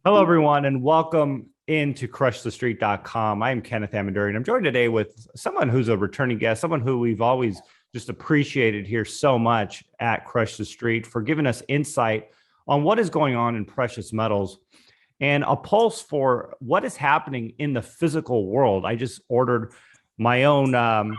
Hello, everyone, and welcome into crushthestreet.com. I'm Kenneth Amaduri, and I'm joined today with someone who's a returning guest, someone who we've always just appreciated here so much at Crush the Street for giving us insight on what is going on in precious metals and a pulse for what is happening in the physical world. I just ordered my own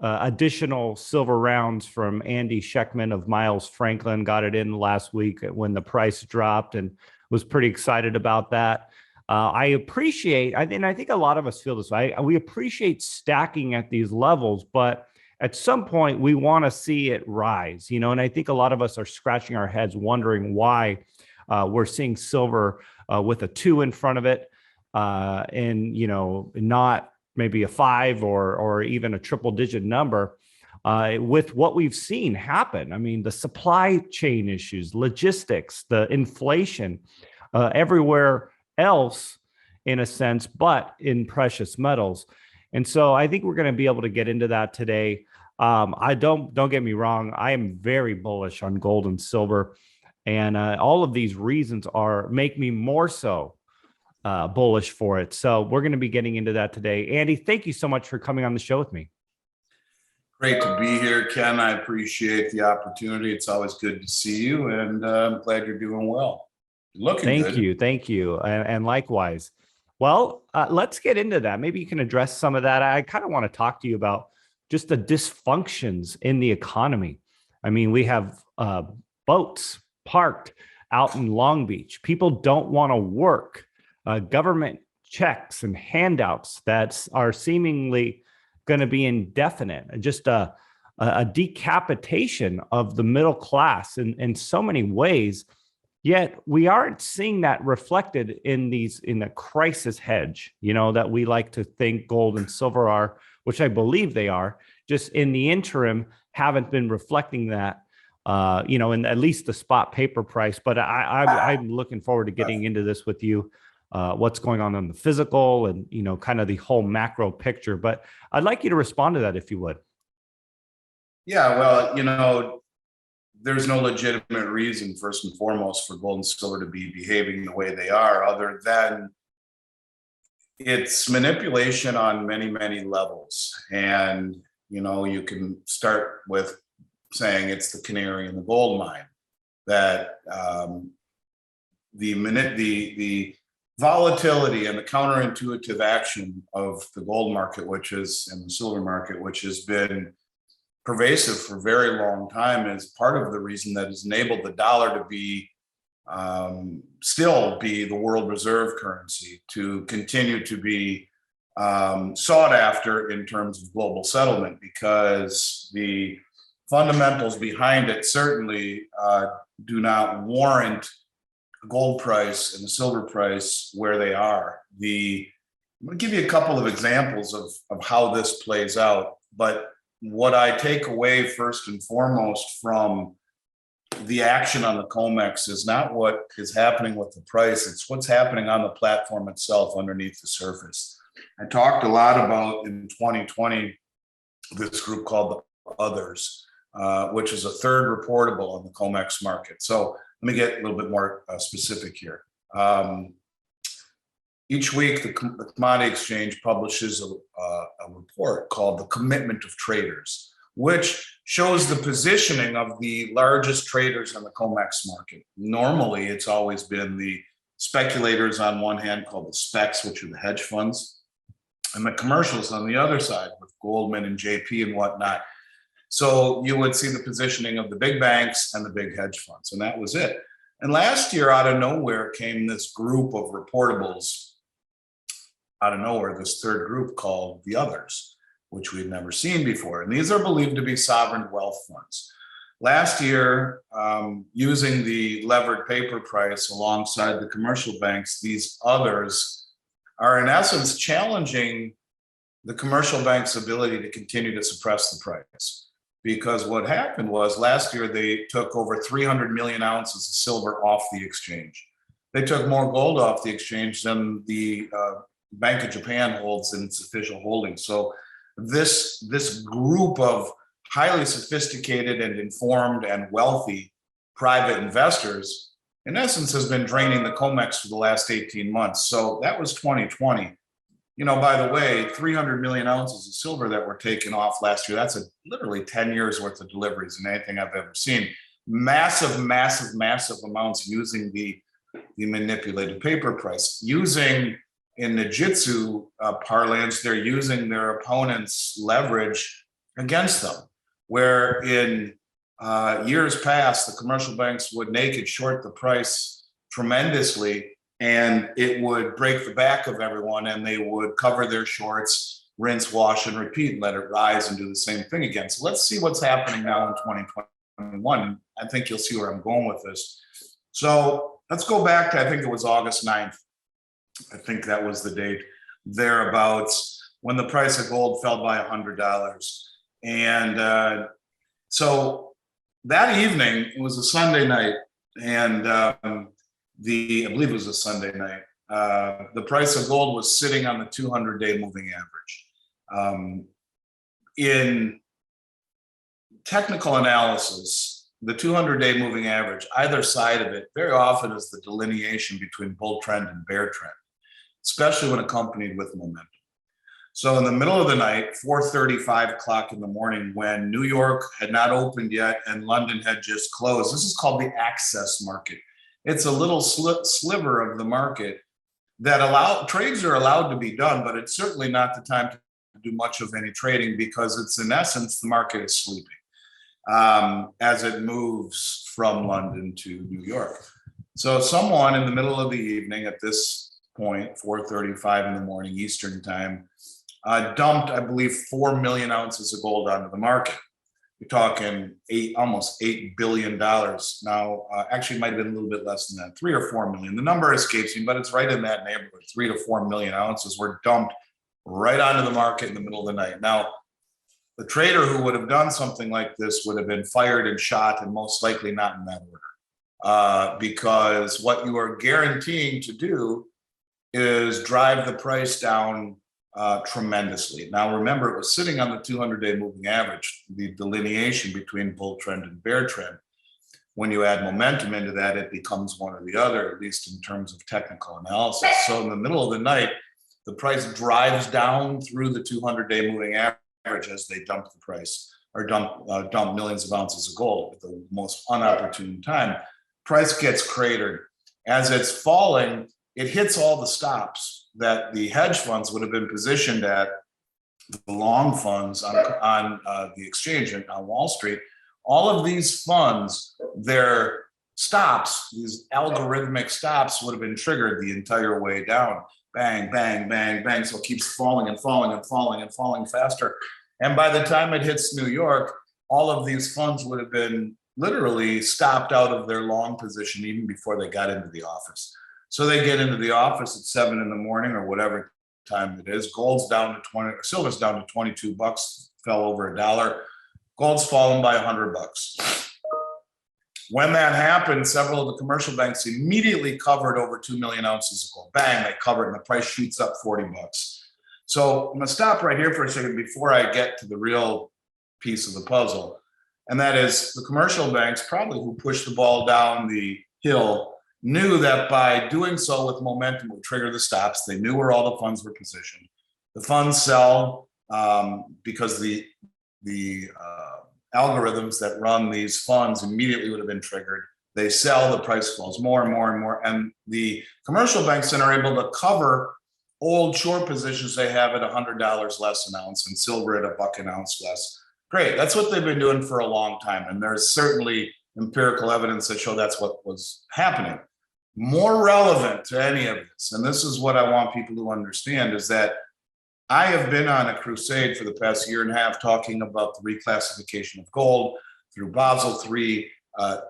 additional silver rounds from Andy Schectman of Miles Franklin. Got it in last week when the price dropped and was pretty excited about that. I appreciate, and I think a lot of us feel this way. We appreciate stacking at these levels, but at some point we want to see it rise, and I think a lot of us are scratching our heads wondering why we're seeing silver with a two in front of it, and not maybe a five or even a triple digit number. With what we've seen happen, I mean, the supply chain issues, logistics, the inflation, everywhere else, in a sense, but in precious metals. And so I think we're going to be able to get into that today. I don't get me wrong. I am very bullish on gold and silver, and all of these reasons make me more so bullish for it. So we're going to be getting into that today. Andy, thank you so much for coming on the show with me. Great to be here, Ken. I appreciate the opportunity. It's always good to see you, and I'm glad you're doing well. You're looking good. Thank you, and likewise. Well, let's get into that. Maybe you can address some of that. I kind of want to talk to you about just the dysfunctions in the economy. I mean, we have boats parked out in Long Beach. People don't want to work. Government checks and handouts that are seemingly going to be indefinite, just a decapitation of the middle class in so many ways. Yet we aren't seeing that reflected in the crisis hedge, that we like to think gold and silver are, which I believe they are, just in the interim haven't been reflecting that, in at least the spot paper price. But I'm looking forward to getting into this with you. What's going on the physical and, kind of the whole macro picture. But I'd like you to respond to that if you would. Yeah, well, there's no legitimate reason, first and foremost, for gold and silver to be behaving the way they are, other than it's manipulation on many, many levels. And, you can start with saying it's the canary in the gold mine, that the volatility and the counterintuitive action of the gold market, and the silver market, which has been pervasive for a very long time, is part of the reason that has enabled the dollar to be still be the world reserve currency, to continue to be sought after in terms of global settlement, because the fundamentals behind it certainly do not warrant gold price and the silver price where they are. I'm going to give you a couple of examples of how this plays out. But what I take away first and foremost from the action on the COMEX is not what is happening with the price, it's what's happening on the platform itself underneath the surface. I talked a lot about, in 2020, this group called the Others, which is a third reportable on the COMEX market. So let me get a little bit more specific here. Each week, the Commodity Exchange publishes a report called the Commitment of Traders, which shows the positioning of the largest traders on the COMEX market. Normally, it's always been the speculators on one hand, called the specs, which are the hedge funds, and the commercials on the other side, with Goldman and JP and whatnot. So you would see the positioning of the big banks and the big hedge funds, and that was it. And last year, out of nowhere, came this group of reportables, out of nowhere, this third group called the Others, which we'd never seen before. And these are believed to be sovereign wealth funds. Last year, using the levered paper price alongside the commercial banks, these Others are in essence challenging the commercial bank's ability to continue to suppress the price. Because what happened was, last year they took over 300 million ounces of silver off the exchange. They took more gold off the exchange than the Bank of Japan holds in its official holdings. So this group of highly sophisticated and informed and wealthy private investors in essence, has been draining the COMEX for the last 18 months. So that was 2020. By the way, 300 million ounces of silver that were taken off last year. That's literally 10 years worth of deliveries in anything I've ever seen. Massive, massive, massive amounts using the manipulated paper price. Using, in the jitsu parlance, they're using their opponent's leverage against them. Where in years past, the commercial banks would naked short the price tremendously, and it would break the back of everyone, and they would cover their shorts, rinse, wash, and repeat, and let it rise and do the same thing again. So let's see what's happening now in 2021. I think you'll see where I'm going with this. So let's go back to, I think it was August 9th. I think that was the date thereabouts, when the price of gold fell by $100. And so that evening, it was a Sunday night, and I believe it was a Sunday night. The price of gold was sitting on the 200-day moving average. In technical analysis, the 200-day moving average, either side of it, very often is the delineation between bull trend and bear trend, especially when accompanied with momentum. So in the middle of the night, 4:35 o'clock in the morning, when New York had not opened yet and London had just closed, this is called the access market. It's a little sliver of the market that trades are allowed to be done, but it's certainly not the time to do much of any trading, because it's, in essence, the market is sleeping as it moves from London to New York. So someone in the middle of the evening at this point, 4:35 in the morning Eastern time, dumped, I believe, 4 million ounces of gold onto the market. You're talking almost $8 billion. Now, actually, it might have been a little bit less than that, 3 or 4 million. The number escapes me, but it's right in that neighborhood. 3 to 4 million ounces were dumped right onto the market in the middle of the night. Now, the trader who would have done something like this would have been fired and shot, and most likely not in that order. Because what you are guaranteeing to do is drive the price down tremendously. Now, remember, it was sitting on the 200-day moving average, the delineation between bull trend and bear trend. When you add momentum into that, it becomes one or the other, at least in terms of technical analysis. So in the middle of the night, the price drives down through the 200-day moving average as they dump the price, or dump millions of ounces of gold at the most unopportune time. Price gets cratered. As it's falling, it hits all the stops that the hedge funds would have been positioned at, the long funds on the exchange and on Wall Street. All of these funds, their stops, these algorithmic stops, would have been triggered the entire way down. Bang, bang, bang, bang. So it keeps falling and falling and falling and falling faster. And by the time it hits New York, all of these funds would have been literally stopped out of their long position even before they got into the office. So they get into the office at 7 in the morning or whatever time it is. Gold's down to 20, or silver's down to $22, fell over $1. Gold's fallen by $100. When that happened, several of the commercial banks immediately covered over 2 million ounces of gold. Bang, they covered, and the price shoots up $40. So I'm gonna stop right here for a second before I get to the real piece of the puzzle. And that is, the commercial banks, probably who pushed the ball down the hill, knew that by doing so with momentum would trigger the stops. They knew where all the funds were positioned. The funds sell because the algorithms that run these funds immediately would have been triggered. They sell, the price falls more and more and more. And the commercial banks then are able to cover old short positions they have at $100 less an ounce, and silver at $1 an ounce less. Great, that's what they've been doing for a long time. And there's certainly empirical evidence that show that's what was happening. More relevant to any of this, and this is what I want people to understand, is that I have been on a crusade for the past year and a half talking about the reclassification of gold through Basel III,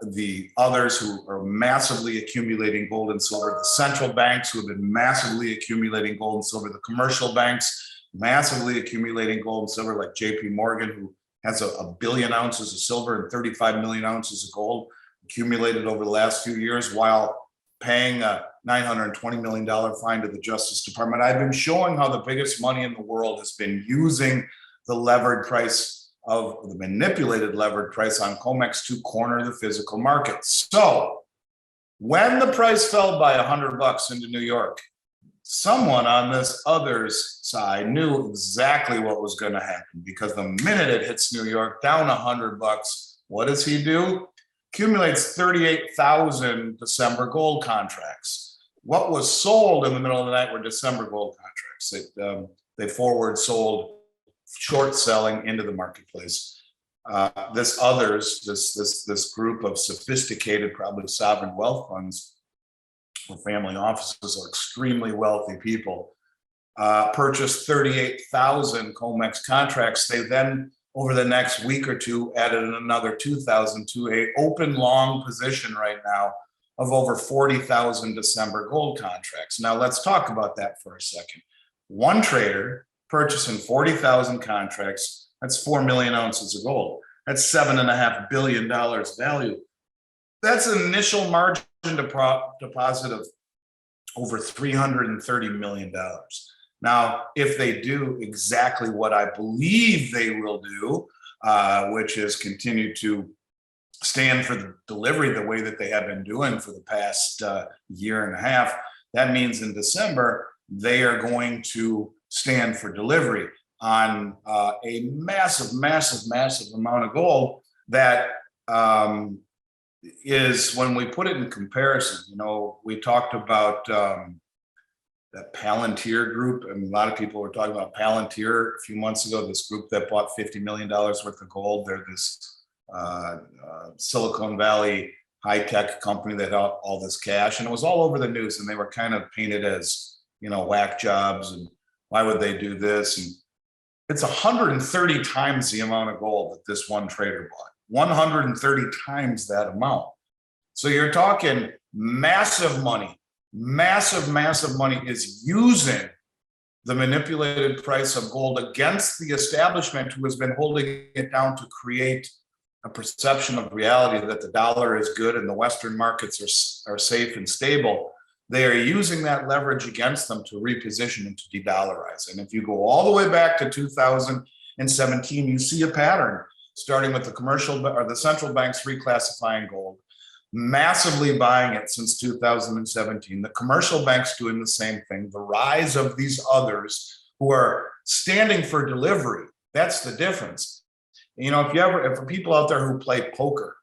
the others who are massively accumulating gold and silver, the central banks who have been massively accumulating gold and silver, the commercial banks massively accumulating gold and silver, like JP Morgan, who has a billion ounces of silver and 35 million ounces of gold accumulated over the last few years, while paying a $920 million fine to the Justice Department. I've been showing how the biggest money in the world has been using the levered price of the manipulated levered price on COMEX to corner the physical market. So When the price fell by $100 into New York, someone on this others side knew exactly what was going to happen, because the minute it hits New York down $100, what does he do? Accumulates 38,000 December gold contracts. What was sold in the middle of the night were December gold contracts. They forward sold, short selling into the marketplace. This group of sophisticated, probably sovereign wealth funds or family offices, or extremely wealthy people, purchased 38,000 COMEX contracts. They then, over the next week or two, added another 2,000 to a open long position right now of over 40,000 December gold contracts. Now let's talk about that for a second. One trader purchasing 40,000 contracts, that's 4 million ounces of gold. That's $7.5 billion value. That's an initial margin deposit of over $330 million. Now, if they do exactly what I believe they will do, which is continue to stand for the delivery the way that they have been doing for the past year and a half, that means in December, they are going to stand for delivery on a massive amount of gold that is, when we put it in comparison, we talked about that Palantir group. I mean, a lot of people were talking about Palantir a few months ago, this group that bought $50 million worth of gold. They're this Silicon Valley high-tech company that had all this cash, and it was all over the news, and they were kind of painted as, whack jobs, and why would they do this? And it's 130 times the amount of gold that this one trader bought. 130 times that amount. So you're talking massive money is using the manipulated price of gold against the establishment, who has been holding it down to create a perception of reality that the dollar is good and the Western markets are safe and stable. They are using that leverage against them to reposition and to de-dollarize. And if you go all the way back to 2017, you see a pattern, starting with the central banks reclassifying gold, massively buying it since 2017. The commercial banks doing the same thing. The rise of these others who are standing for delivery. That's the difference. If for people out there who play poker,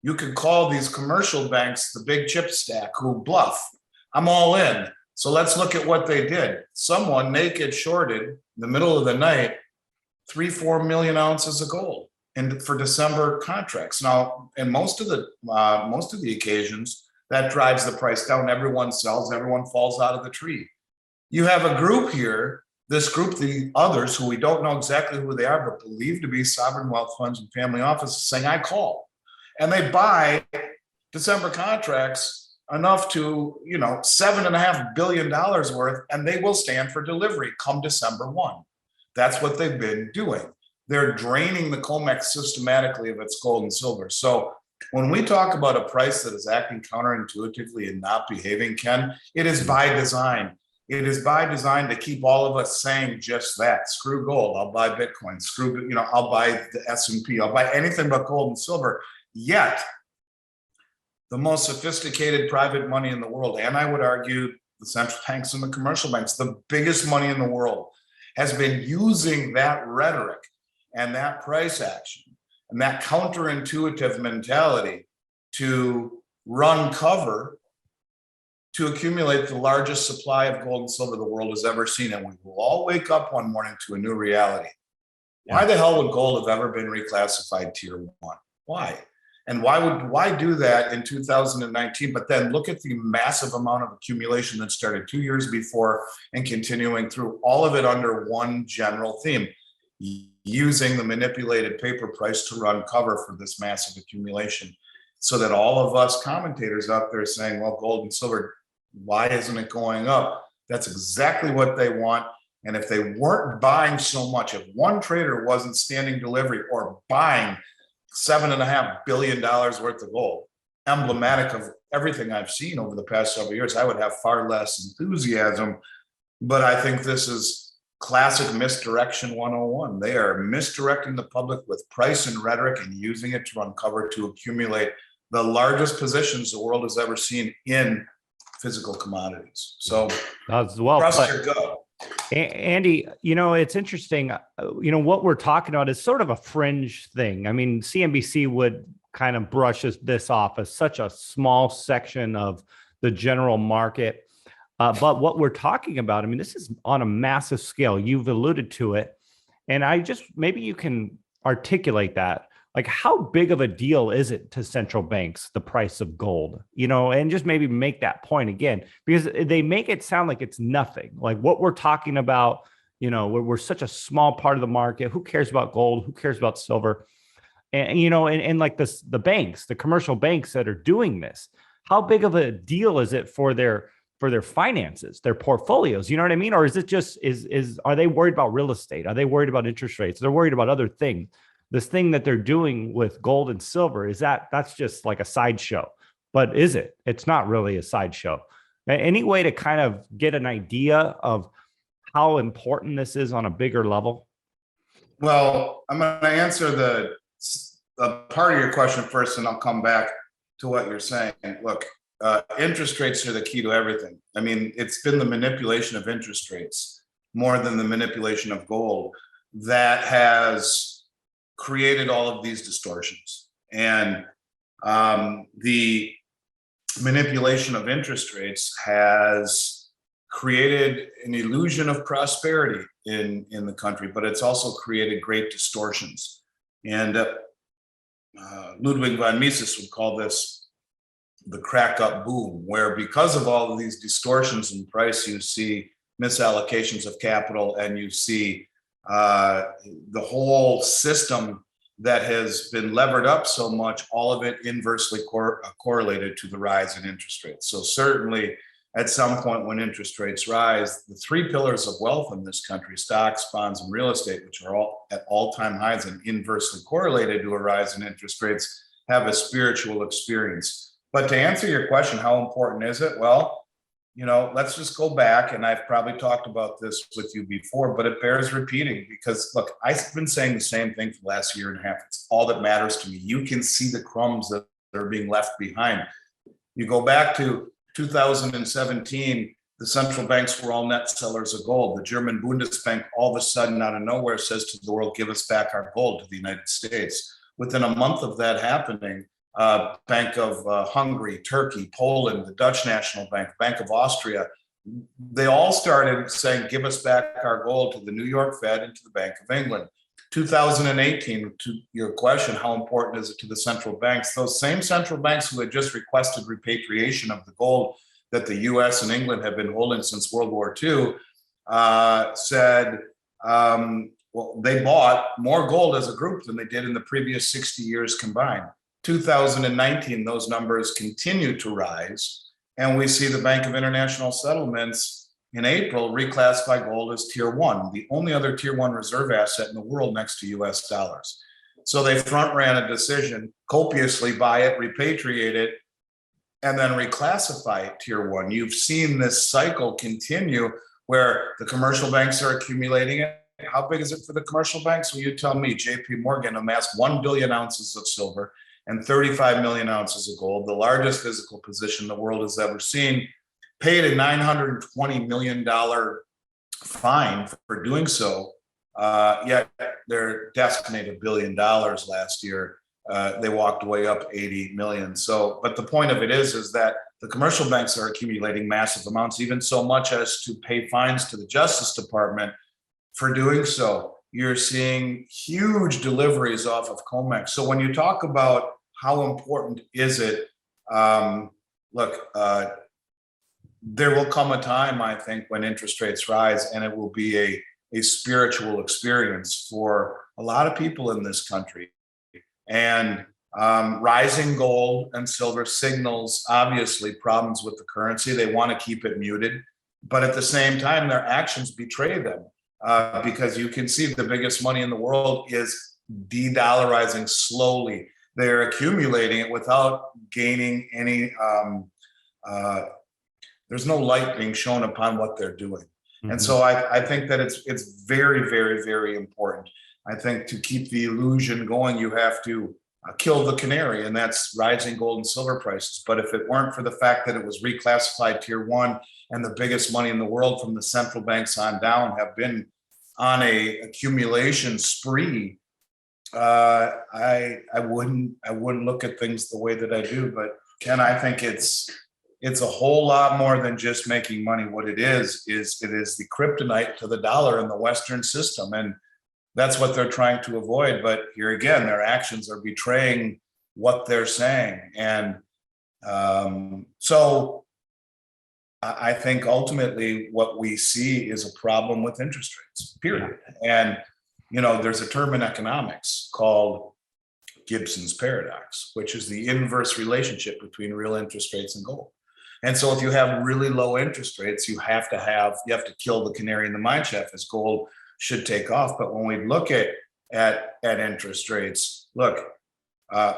you could call these commercial banks the big chip stack who bluff. I'm all in. So let's look at what they did. Someone naked shorted in the middle of the night 3-4 million ounces of gold for December contracts. Now, in most of the occasions, that drives the price down. Everyone sells, everyone falls out of the tree. You have a group here, this group, the others, who we don't know exactly who they are, but believed to be sovereign wealth funds and family offices, saying, I call. And they buy December contracts enough to, $7.5 billion worth, and they will stand for delivery come December 1. That's what they've been doing. They're draining the COMEX systematically of its gold and silver. So when we talk about a price that is acting counterintuitively and not behaving, Ken, it is by design. It is by design to keep all of us saying just that. Screw gold. I'll buy Bitcoin. I'll buy the S&P. I'll buy anything but gold and silver. Yet, the most sophisticated private money in the world, and I would argue the central banks and the commercial banks, the biggest money in the world, has been using that rhetoric and that price action and that counterintuitive mentality to run cover to accumulate the largest supply of gold and silver the world has ever seen. And we will all wake up one morning to a new reality. Why the hell would gold have ever been reclassified tier 1? Why? And why do that in 2019? But then look at the massive amount of accumulation that started 2 years before and continuing through, all of it under one general theme, using the manipulated paper price to run cover for this massive accumulation, so that all of us commentators out there saying, well, gold and silver, why isn't it going up? That's exactly what they want. And if they weren't buying so much, if one trader wasn't standing delivery or buying $7.5 billion worth of gold, emblematic of everything I've seen over the past several years, I would have far less enthusiasm. But I think this is classic misdirection 101. They are misdirecting the public with price and rhetoric and using it to run cover to accumulate the largest positions the world has ever seen in physical commodities. So as well. trust your gut. Andy, it's interesting. What we're talking about is sort of a fringe thing. I mean, CNBC would kind of brush this off as such a small section of the general market. But what we're talking about, I mean, this is on a massive scale. You've alluded to it. And maybe you can articulate that. Like, how big of a deal is it to central banks, the price of gold, and just maybe make that point again, because they make it sound like it's nothing. Like what we're talking about, we're such a small part of the market. Who cares about gold? Who cares about silver? And like the banks, the commercial banks that are doing this, how big of a deal is it for their finances, their portfolios? You know what I mean? Or is it just, are they worried about real estate? Are they worried about interest rates? They're worried about other things. This thing that they're doing with gold and silver, that's just like a sideshow. But is it? It's not really a sideshow. Any way to kind of get an idea of how important this is on a bigger level? Well, I'm going to answer the part of your question first, and I'll come back to what you're saying. Look, interest rates are the key to everything. I mean, it's been the manipulation of interest rates more than the manipulation of gold that has created all of these distortions. And the manipulation of interest rates has created an illusion of prosperity in the country, but it's also created great distortions. And Ludwig von Mises would call this the crack up boom, where because of all of these distortions in price, you see misallocations of capital, and you see the whole system that has been levered up so much, all of it inversely correlated to the rise in interest rates. So certainly at some point when interest rates rise, the three pillars of wealth in this country, stocks, bonds, and real estate, which are all at all-time highs and inversely correlated to a rise in interest rates, have a spiritual experience. But to answer your question, how important is it? Well, let's just go back, and I've probably talked about this with you before, but it bears repeating because, look, I've been saying the same thing for the last year and a half. It's all that matters to me. You can see the crumbs that are being left behind. You go back to 2017, the central banks were all net sellers of gold. The German Bundesbank all of a sudden out of nowhere says to the world, give us back our gold, to the United States. Within a month of that happening, Bank of Hungary, Turkey, Poland, the Dutch National Bank, Bank of Austria, they all started saying, give us back our gold, to the New York Fed and to the Bank of England. 2018, to your question, how important is it to the central banks? Those same central banks who had just requested repatriation of the gold that the US and England have been holding since World War II said, well, they bought more gold as a group than they did in the previous 60 years combined. 2019, those numbers continue to rise. And we see the Bank of International Settlements in April reclassify gold as tier one, the only other tier one reserve asset in the world next to US dollars. So they front ran a decision, copiously buy it, repatriate it, and then reclassify it tier one. You've seen this cycle continue where the commercial banks are accumulating it. How big is it for the commercial banks? Well, you tell me. JP Morgan amassed 1 billion ounces of silver and 35 million ounces of gold, the largest physical position the world has ever seen, paid a $920 million fine for doing so. Yet their desk made $1 billion last year. They walked away up 80 million. So, but the point of it is that the commercial banks are accumulating massive amounts, even so much as to pay fines to the Justice Department for doing so. You're seeing huge deliveries off of COMEX. So when you talk about how important is it, look, there will come a time, I think, when interest rates rise, and it will be a spiritual experience for a lot of people in this country. And rising gold and silver signals, obviously, problems with the currency. They want to keep it muted. But at the same time, their actions betray them. Because you can see the biggest money in the world is de-dollarizing slowly. They're accumulating it without gaining any, there's no light being shown upon what they're doing. Mm-hmm. And so I think that it's very, very, very important. I think to keep the illusion going, you have to killed the canary, and that's rising gold and silver prices. But if it weren't for the fact that it was reclassified tier one, and the biggest money in the world from the central banks on down have been on a accumulation spree, I wouldn't look at things the way that I do. But Ken, I think it's a whole lot more than just making money. What it is it is the kryptonite to the dollar in the Western system, and that's what they're trying to avoid. But here again, their actions are betraying what they're saying, and so I think ultimately what we see is a problem with interest rates, period. And there's a term in economics called Gibson's paradox, which is the inverse relationship between real interest rates and gold. And so if you have really low interest rates, you have to kill the canary in the mine shaft, as gold should take off. But when we look at interest rates, look,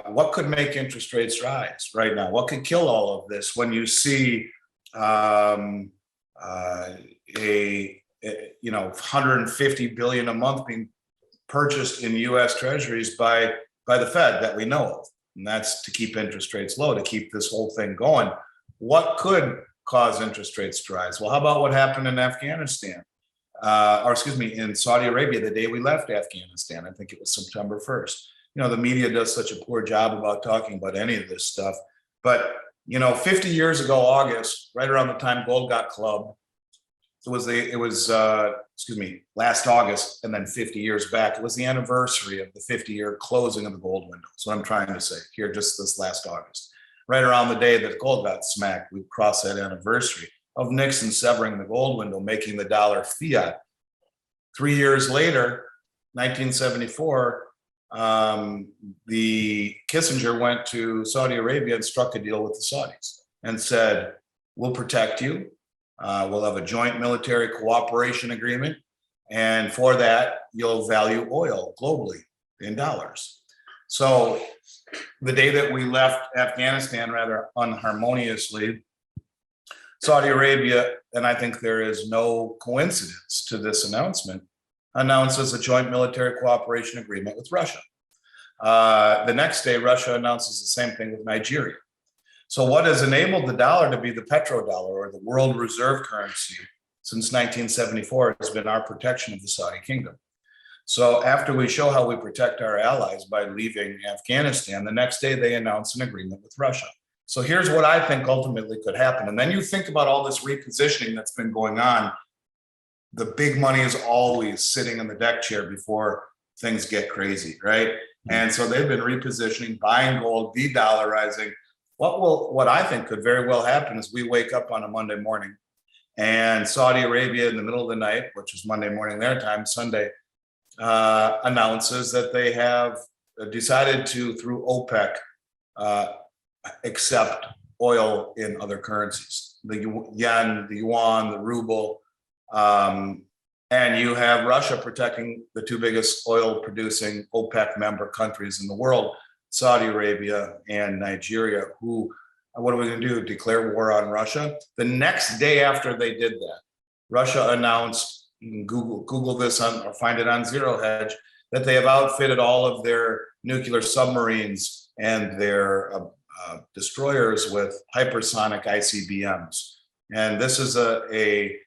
what could make interest rates rise right now? What could kill all of this when you see $150 billion a month being purchased in U.S. Treasuries by the Fed that we know of, and that's to keep interest rates low, to keep this whole thing going. What could cause interest rates to rise? Well, how about what happened in Afghanistan, in Saudi Arabia the day we left Afghanistan? I think it was September 1st. The media does such a poor job about talking about any of this stuff, but 50 years ago, August, right around the time gold got clubbed, last August, and then 50 years back, it was the anniversary of the 50-year closing of the gold window. So I'm trying to say here, just this last August, right around the day that gold got smacked, we crossed that anniversary of Nixon severing the gold window, making the dollar fiat. 3 years later, 1974, the Kissinger went to Saudi Arabia and struck a deal with the Saudis and said, we'll protect you. We'll have a joint military cooperation agreement. And for that, you'll value oil globally in dollars. So the day that we left Afghanistan rather unharmoniously, Saudi Arabia, and I think there is no coincidence to this announcement, announces a joint military cooperation agreement with Russia. The next day, Russia announces the same thing with Nigeria. So what has enabled the dollar to be the petrodollar, or the world reserve currency, since 1974 has been our protection of the Saudi kingdom. So after we show how we protect our allies by leaving Afghanistan, the next day they announce an agreement with Russia. So here's what I think ultimately could happen. And then you think about all this repositioning that's been going on. The big money is always sitting in the deck chair before things get crazy, right? And so they've been repositioning, buying gold, de-dollarizing. What I think could very well happen is we wake up on a Monday morning and Saudi Arabia in the middle of the night, which is Monday morning their time, Sunday, announces that they have decided to, through OPEC, accept oil in other currencies, the yen, the yuan, the ruble, and you have Russia protecting the two biggest oil producing OPEC member countries in the world, Saudi Arabia and Nigeria, who, what are we going to do? Declare war on Russia? The next day after they did that, Russia announced, you can Google this or find it on Zero Hedge, that they have outfitted all of their nuclear submarines and their destroyers with hypersonic ICBMs. And this is a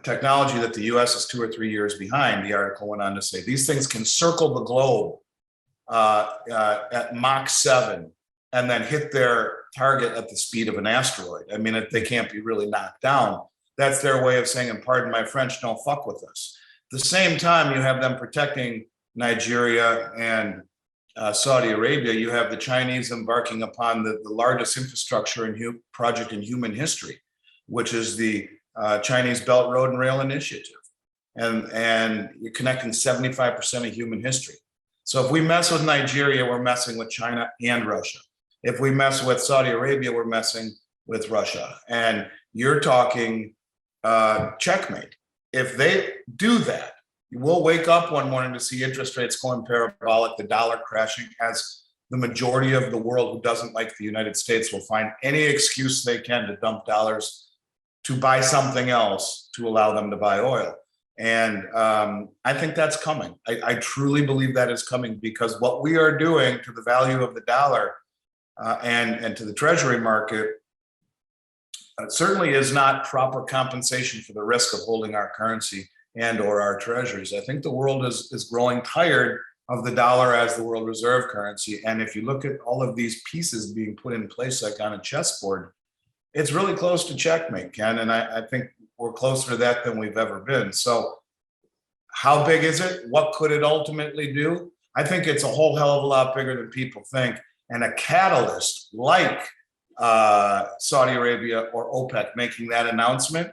technology that the US is 2 or 3 years behind. The article went on to say these things can circle the globe at Mach 7 and then hit their target at the speed of an asteroid. I mean, they can't be really knocked down. That's their way of saying, and pardon my French, don't fuck with us. At the same time, you have them protecting Nigeria and Saudi Arabia. You have the Chinese embarking upon the largest infrastructure project in human history, which is the Chinese Belt Road and Rail Initiative. And you're connecting 75% of human history. So if we mess with Nigeria, we're messing with China and Russia. If we mess with Saudi Arabia, we're messing with Russia. And you're talking checkmate. If they do that, we'll wake up one morning to see interest rates going parabolic, the dollar crashing, as the majority of the world who doesn't like the United States will find any excuse they can to dump dollars to buy something else to allow them to buy oil. And I think that's coming. I truly believe that is coming, because what we are doing to the value of the dollar and to the treasury market certainly is not proper compensation for the risk of holding our currency and or our treasuries. I think the world is growing tired of the dollar as the world reserve currency. And if you look at all of these pieces being put in place like on a chessboard, it's really close to checkmate, Ken. And I think we're closer to that than we've ever been. So how big is it? What could it ultimately do? I think it's a whole hell of a lot bigger than people think. And a catalyst like Saudi Arabia or OPEC making that announcement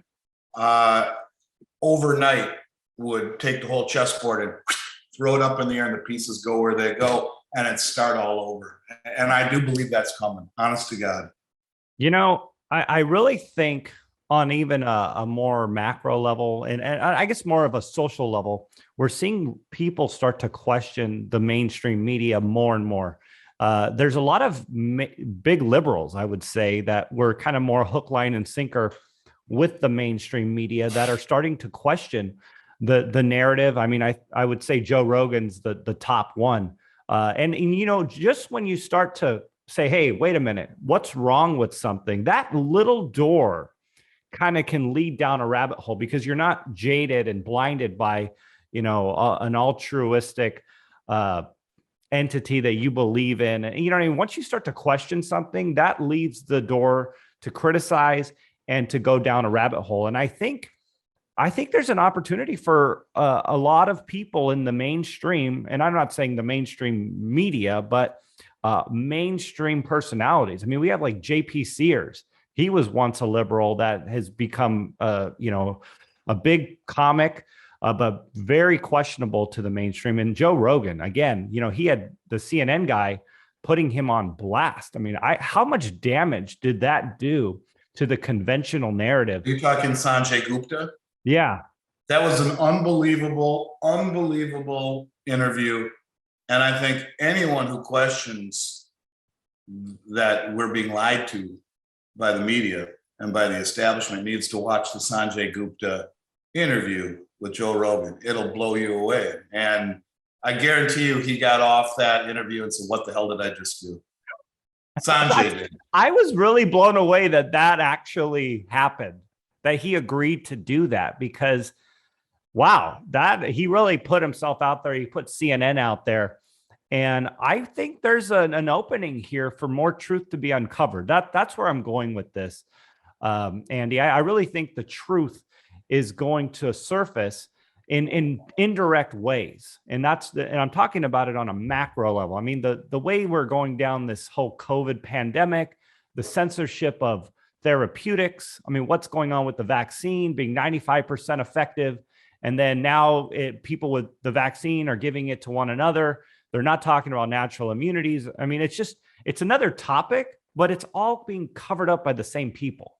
overnight would take the whole chessboard and throw it up in the air, and the pieces go where they go, and it start all over. And I do believe that's coming, honest to God. You know, I really think on even a more macro level, and I guess more of a social level, we're seeing people start to question the mainstream media more and more. There's a lot of big liberals, I would say, that were kind of more hook, line, and sinker with the mainstream media that are starting to question the narrative. I mean, I would say Joe Rogan's the top one. And, you know, just when you start to say, hey, wait a minute, what's wrong with something? That little door kind of can lead down a rabbit hole, because you're not jaded and blinded by, you know, an altruistic entity that you believe in. You know what I mean? Once you start to question something, that leaves the door to criticize and to go down a rabbit hole. And I think there's an opportunity for a lot of people in the mainstream, and I'm not saying the mainstream media, but mainstream personalities. I mean, we have like JP Sears. He was once a liberal that has become, you know, a big comic, but very questionable to the mainstream. And Joe Rogan, again, you know, he had the CNN guy putting him on blast. I mean, how much damage did that do to the conventional narrative? Are you talking Sanjay Gupta? Yeah. That was an unbelievable interview. And I think anyone who questions that we're being lied to by the media and by the establishment needs to watch the Sanjay Gupta interview with Joe Rogan. It'll blow you away. And I guarantee you he got off that interview and said, what the hell did I just do? Sanjay did. I was really blown away that actually happened, that he agreed to do that, because wow, that he really put himself out there. He put CNN out there. And I think there's an opening here for more truth to be uncovered. That's where I'm going with this. Andy, I really think the truth is going to surface in indirect ways. And I'm talking about it on a macro level. I mean, the way we're going down this whole COVID pandemic, the censorship of therapeutics. I mean, what's going on with the vaccine being 95% effective? And then now people with the vaccine are giving it to one another. They're not talking about natural immunities. I mean, it's another topic, but it's all being covered up by the same people.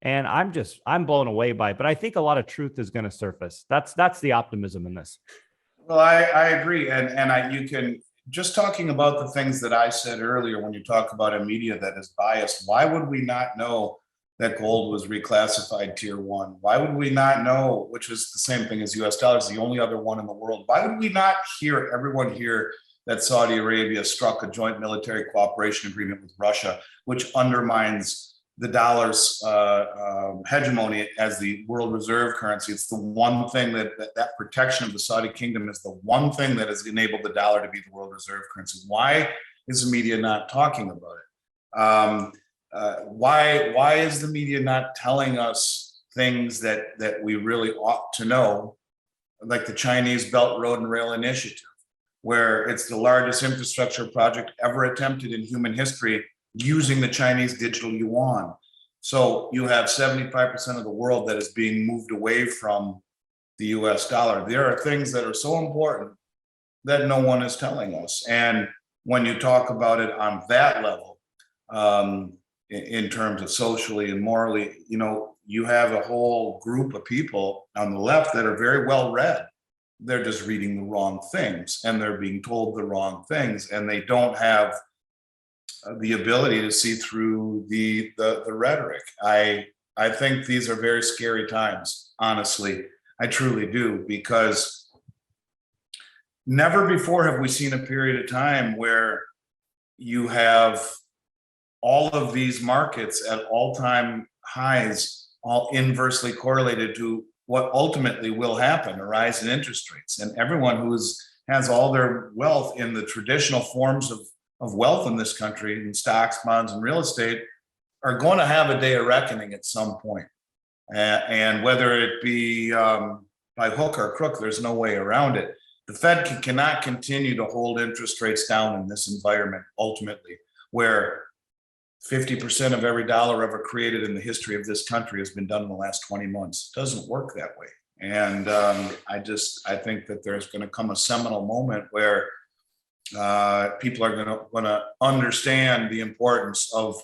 And I'm blown away by it. But I think a lot of truth is going to surface. That's the optimism in this. Well, I agree. And you can, just talking about the things that I said earlier, when you talk about a media that is biased, why would we not know that gold was reclassified tier 1? Why would we not know, which is the same thing as US dollars, the only other one in the world? Why would we not hear everyone here that Saudi Arabia struck a joint military cooperation agreement with Russia, which undermines the dollar's hegemony as the world reserve currency? It's the one thing that protection of the Saudi kingdom is the one thing that has enabled the dollar to be the world reserve currency. Why is the media not talking about it? Why is the media not telling us things that we really ought to know, like the Chinese Belt Road and Rail Initiative, where it's the largest infrastructure project ever attempted in human history using the Chinese digital yuan. So you have 75% of the world that is being moved away from the US dollar. There are things that are so important that no one is telling us. And when you talk about it on that level, in terms of socially and morally, you know, you have a whole group of people on the left that are very well read. They're just reading the wrong things, and they're being told the wrong things, and they don't have the ability to see through the rhetoric. I think these are very scary times, honestly. I truly do, because never before have we seen a period of time where you have all of these markets at all-time highs, all inversely correlated to what ultimately will happen, a rise in interest rates. And everyone who has all their wealth in the traditional forms of wealth in this country, in stocks, bonds, and real estate, are going to have a day of reckoning at some point. And whether it be by hook or crook, there's no way around it. The Fed cannot continue to hold interest rates down in this environment, ultimately, where 50% of every dollar ever created in the history of this country has been done in the last 20 months. It doesn't work that way. And I think that there's going to come a seminal moment where people are going to understand the importance of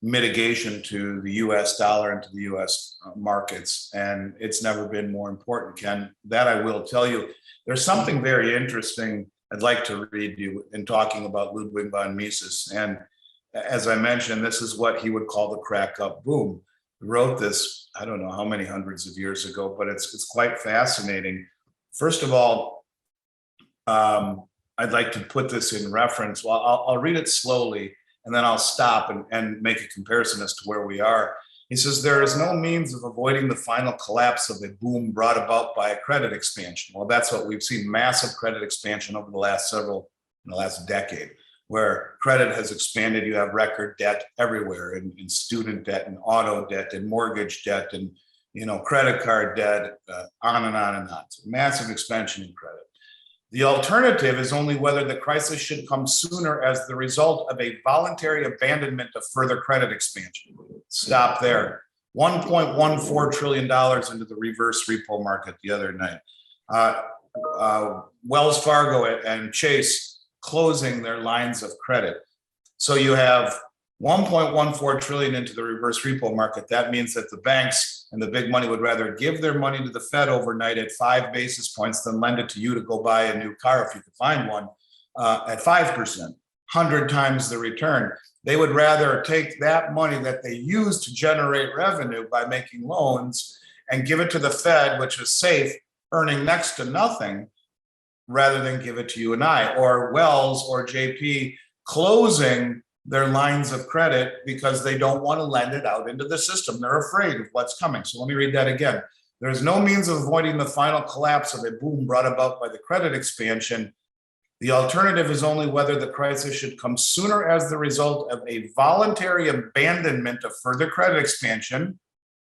mitigation to the US dollar and to the US markets. And it's never been more important, Ken. That I will tell you. There's something very interesting I'd like to read you in talking about Ludwig von Mises. And as I mentioned, this is what he would call the crack up boom. He wrote this, I don't know how many hundreds of years ago, but it's quite fascinating. First of all, I'd like to put this in reference. Well, I'll read it slowly, and then I'll stop and make a comparison as to where we are. He says, there is no means of avoiding the final collapse of a boom brought about by a credit expansion. Well, that's what we've seen, massive credit expansion over the last decade, where credit has expanded. You have record debt everywhere, in student debt and auto debt and mortgage debt and credit card debt, on and on and on. So massive expansion in credit. The alternative is only whether the crisis should come sooner as the result of a voluntary abandonment of further credit expansion. Stop there. $1.14 trillion into the reverse repo market the other night. Wells Fargo and Chase closing their lines of credit. So you have 1.14 trillion into the reverse repo market. That means that the banks and the big money would rather give their money to the Fed overnight at 5 basis points than lend it to you to go buy a new car if you could find one at 5%, 100 times the return. They would rather take that money that they use to generate revenue by making loans and give it to the Fed, which is safe, earning next to nothing, rather than give it to you and I, or Wells or JP closing their lines of credit because they don't want to lend it out into the system. They're afraid of what's coming. So let me read that again. There is no means of avoiding the final collapse of a boom brought about by the credit expansion. The alternative is only whether the crisis should come sooner as the result of a voluntary abandonment of further credit expansion,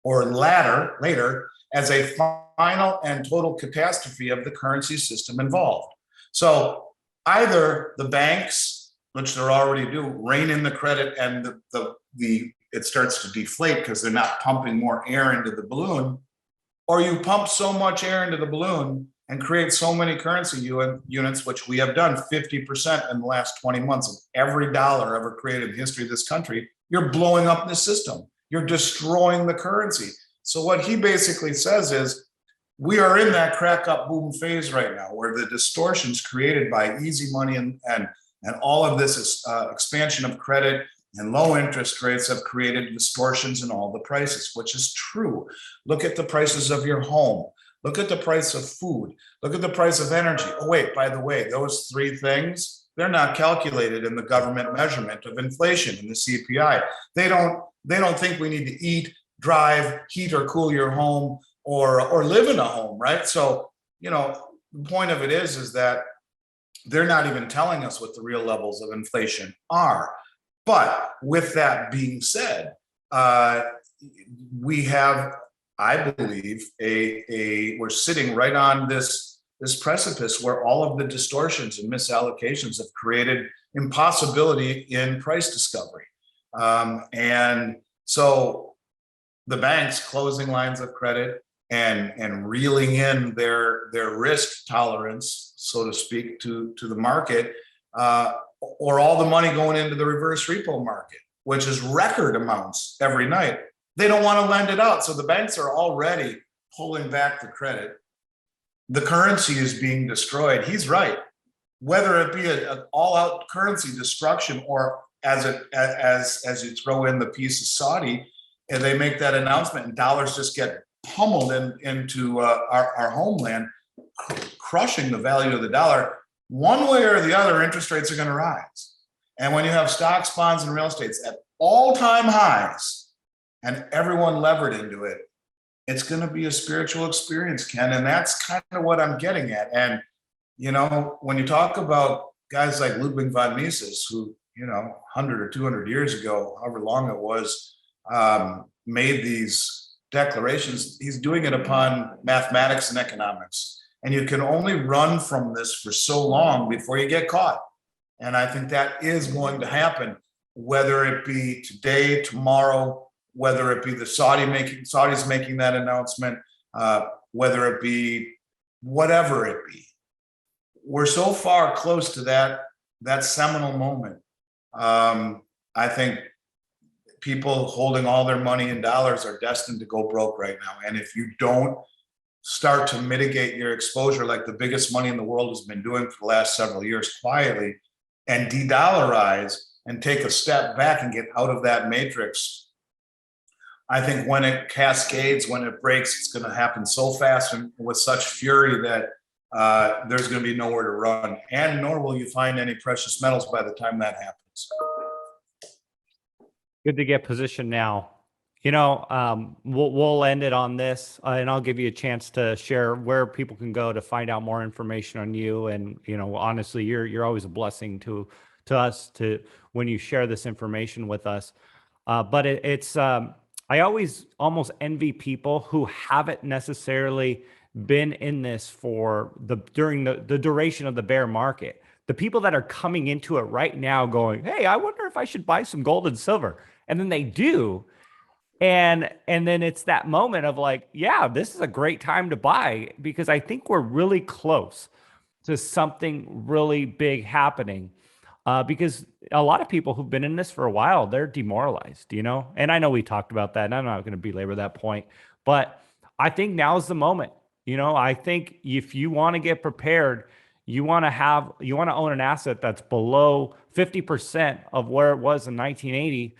or later as a final and total catastrophe of the currency system involved. So either the banks, which they're already do, rein in the credit, and it starts to deflate because they're not pumping more air into the balloon, or you pump so much air into the balloon and create so many currency units, which we have done 50% in the last 20 months of every dollar ever created in the history of this country. You're blowing up the system. You're destroying the currency. So what he basically says is, we are in that crack up boom phase right now, where the distortions created by easy money and all of this expansion of credit and low interest rates have created distortions in all the prices, which is true. Look at the prices of your home. Look at the price of food. Look at the price of energy. Oh, wait, by the way, those three things, they're not calculated in the government measurement of inflation in the CPI. They don't think we need to eat, drive, heat or cool your home or live in a home, right? So, the point of it is that they're not even telling us what the real levels of inflation are. But with that being said, we have, I believe, we're sitting right on this precipice where all of the distortions and misallocations have created impossibility in price discovery. And so the banks closing lines of credit and reeling in their risk tolerance, so to speak, to the market, or all the money going into the reverse repo market, which is record amounts every night. They don't want to lend it out. So the banks are already pulling back the credit. The currency is being destroyed. He's right. Whether it be an all-out currency destruction, or as you throw in the piece of Saudi, and they make that announcement and dollars just get pummeled into our homeland, crushing the value of the dollar. One way or the other, interest rates are going to rise. And when you have stocks, bonds, and real estates at all-time highs and everyone levered into it, it's going to be a spiritual experience, Ken. And that's kind of what I'm getting at. And, you know, when you talk about guys like Ludwig von Mises, who, you know, 100 or 200 years ago, however long it was, made these declarations, he's doing it upon mathematics and economics. And you can only run from this for so long before you get caught. And I think that is going to happen, whether it be today, tomorrow, whether it be the Saudis making that announcement, whether it be whatever it be. We're so far close to that seminal moment. I think people holding all their money in dollars are destined to go broke right now. And if you don't start to mitigate your exposure like the biggest money in the world has been doing for the last several years quietly, and de-dollarize and take a step back and get out of that matrix, I think when it cascades, when it breaks, it's going to happen so fast and with such fury that there's going to be nowhere to run, and nor will you find any precious metals by the time that happens. Good to get positioned now. You know, we'll end it on this, and I'll give you a chance to share where people can go to find out more information on you. And, you know, honestly, you're always a blessing to us when you share this information with us. But it's I always almost envy people who haven't necessarily been in this for during the duration of the bear market. The people that are coming into it right now going, hey, I wonder if I should buy some gold and silver. And then they do. And then it's that moment of like, yeah, this is a great time to buy, because I think we're really close to something really big happening. Because a lot of people who've been in this for a while, they're demoralized, you know? And I know we talked about that, and I'm not going to belabor that point, but I think now's the moment. You know, I think if you want to get prepared, you want to own an asset that's below 50% of where it was in 1980.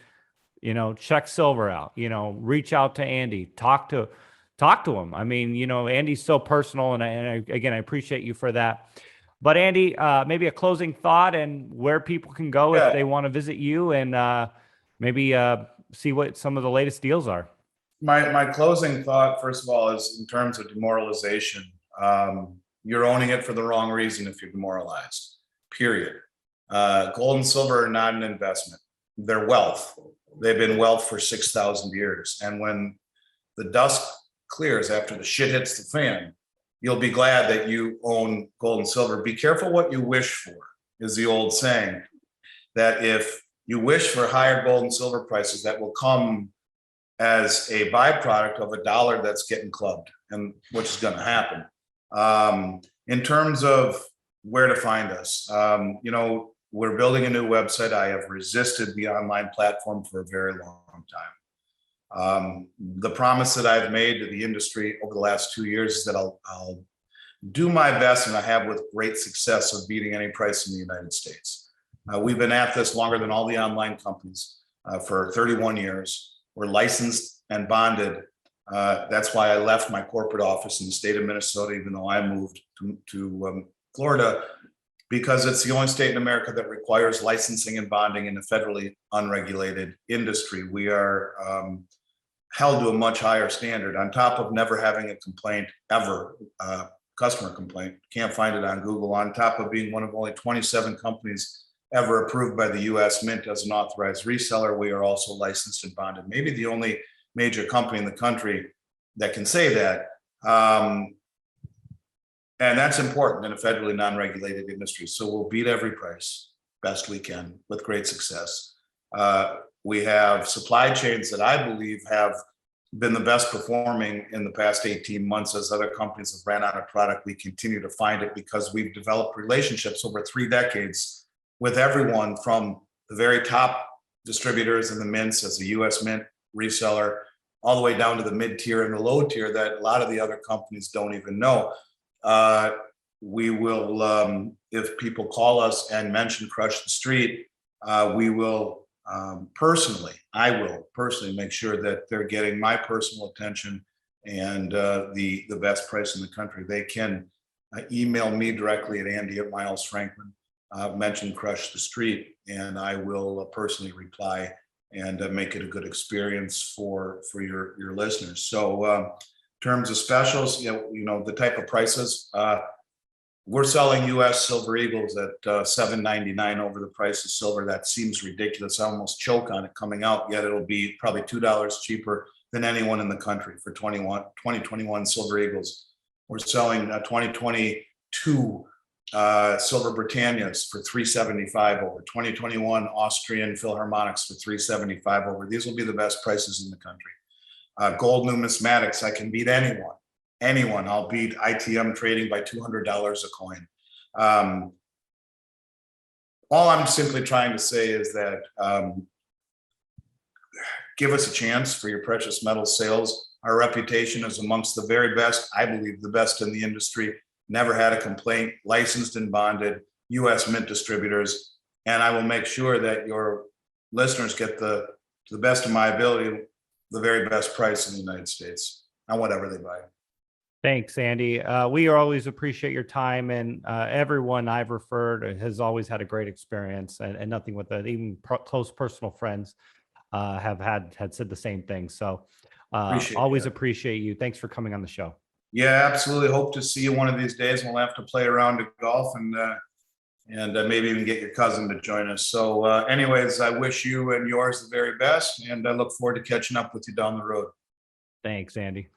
You know, check silver out, you know, reach out to Andy, talk to him. I mean, you know, Andy's so personal, and again, I appreciate you for that. But Andy, maybe a closing thought and where people can go if they want to visit you, and maybe see what some of the latest deals are. My closing thought, first of all, is in terms of demoralization. You're owning it for the wrong reason if you're demoralized, period. Gold and silver are not an investment. They're wealth. They've been wealth for 6,000 years. And when the dust clears after the shit hits the fan, you'll be glad that you own gold and silver. Be careful what you wish for, is the old saying, that if you wish for higher gold and silver prices, that will come as a byproduct of a dollar that's getting clubbed, and which is going to happen. In terms of where to find us, you know, we're building a new website. I have resisted the online platform for a very long time. The promise that I've made to the industry over the last 2 years is that I'll do my best, and I have with great success, of beating any price in the United States. We've been at this longer than all the online companies for 31 years. We're licensed and bonded. That's why I left my corporate office in the state of Minnesota, even though I moved to Florida, because it's the only state in America that requires licensing and bonding in a federally unregulated industry. We are held to a much higher standard, on top of never having a complaint ever, customer complaint. Can't find it on Google. On top of being one of only 27 companies ever approved by the US Mint as an authorized reseller, we are also licensed and bonded. Maybe the only major company in the country that can say that. And that's important in a federally non-regulated industry. So we'll beat every price best we can with great success. We have supply chains that I believe have been the best performing in the past 18 months. As other companies have ran out of product, we continue to find it because we've developed relationships over 3 decades with everyone from the very top distributors and the mints as a US Mint reseller, all the way down to the mid-tier and the low tier that a lot of the other companies don't even know. We will, if people call us and mention Crush the Street, we will I will personally make sure that they're getting my personal attention and the best price in the country. They can email me directly at Andy@MilesFrankman. Mention Crush the Street, and I will personally reply and make it a good experience for your listeners. So, in terms of specials, the type of prices. We're selling U.S. Silver Eagles at $7.99 over the price of silver. That seems ridiculous. I almost choke on it coming out, yet it'll be probably $2 cheaper than anyone in the country for 2021 Silver Eagles. We're selling 2022 Silver Britannias for $3.75 over. 2021 Austrian Philharmonics for $3.75 over. These will be the best prices in the country. Gold numismatics, I can beat anyone. I'll beat ITM trading by $200 a coin. All I'm simply trying to say is that give us a chance for your precious metal sales. Our reputation is amongst the very best, I believe the best in the industry. Never had a complaint, licensed and bonded, U.S. Mint distributors, and I will make sure that your listeners get to the best of my ability, the very best price in the United States on whatever they buy. Thanks, Andy. We always appreciate your time, and everyone I've referred has always had a great experience, and nothing with that. Even close personal friends have had said the same thing. So always appreciate you. Thanks for coming on the show. Yeah, absolutely. Hope to see you one of these days. We'll have to play around at golf and maybe even get your cousin to join us. So anyways, I wish you and yours the very best, and I look forward to catching up with you down the road. Thanks, Andy.